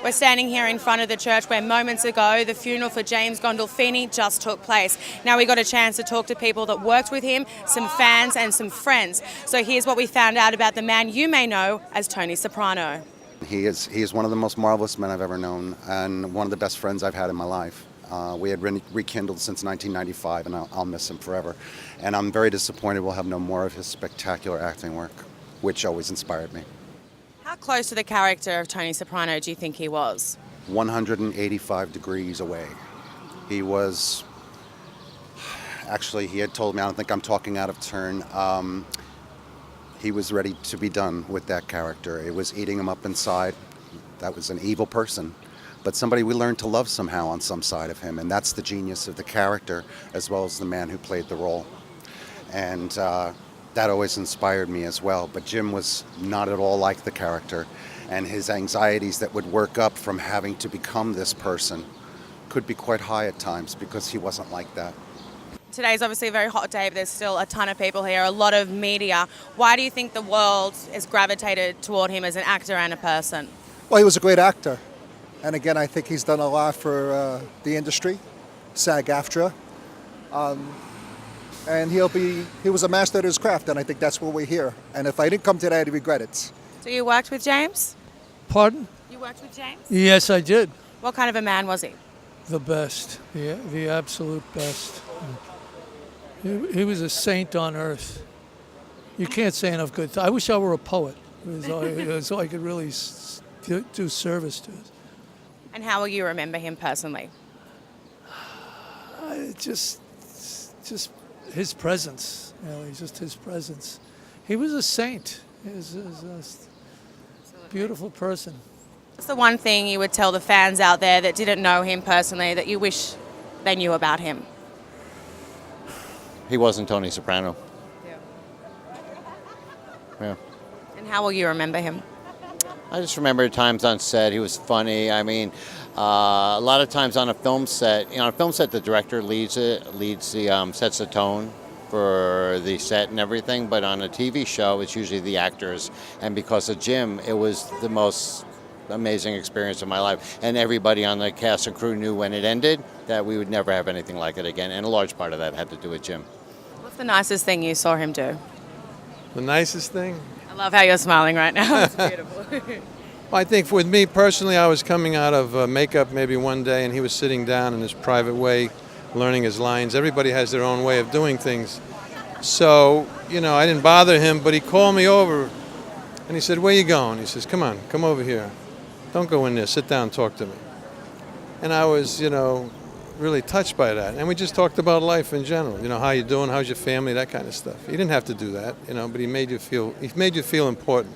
We're standing here in front of the church where moments ago the funeral for James Gandolfini just took place. Now we got a chance to talk to people that worked with him, some fans and some friends. So here's what we found out about the man you may know as Tony Soprano. He is one of the most marvelous men I've ever known and one of the best friends I've had in my life. We had rekindled since 1995 and I'll miss him forever. And I'm very disappointed we'll have no more of his spectacular acting work, which always inspired me. How close to the character of Tony Soprano do you think he was? 185 degrees away. He was, actually he had told me, I don't think I'm talking out of turn, he was ready to be done with that character. It was eating him up inside. That was an evil person, but somebody we learned to love somehow on some side of him, and that's the genius of the character as well as the man who played the role. And that always inspired me as well, but Jim was not at all like the character, and his anxieties that would work up from having to become this person could be quite high at times because he wasn't like that. Today's obviously a very hot day, but there's still a ton of people here, a lot of media. Why do you think the world has gravitated toward him as an actor and a person? Well, he was a great actor, and again, I think he's done a lot for the industry, SAG-AFTRA. And he was a master at his craft, and I think that's what we're here. And if I didn't come today, I'd regret it. So you worked with James? Pardon? You worked with James? Yes, I did. What kind of a man was he? The best, the absolute best. He was a saint on earth. You can't say enough good things. I wish I were a poet. It was all I could really do service to it. And how will you remember him personally? Just his presence. Just his presence. He was a saint. He was a beautiful person. What's the one thing you would tell the fans out there that didn't know him personally that you wish they knew about him? He wasn't Tony Soprano. Yeah. And how will you remember him? I just remember times on set, he was funny. I mean, a lot of times on a film set, on a film set, the director sets the tone for the set and everything. But on a TV show, it's usually the actors. And because of Jim, it was the most amazing experience of my life. And everybody on the cast and crew knew when it ended that we would never have anything like it again. And a large part of that had to do with Jim. What's the nicest thing you saw him do? The nicest thing? I love how you're smiling right now. It's beautiful. Well, I think with me personally, I was coming out of makeup maybe one day and he was sitting down in his private way, learning his lines. Everybody has their own way of doing things. So, I didn't bother him, but he called me over and he said, "Where you going?" He says, "Come on, come over here. Don't go in there, sit down and talk to me." And I was, really touched by that. And we just talked about life in general. How you doing, how's your family, that kind of stuff. He didn't have to do that, but he made you feel important.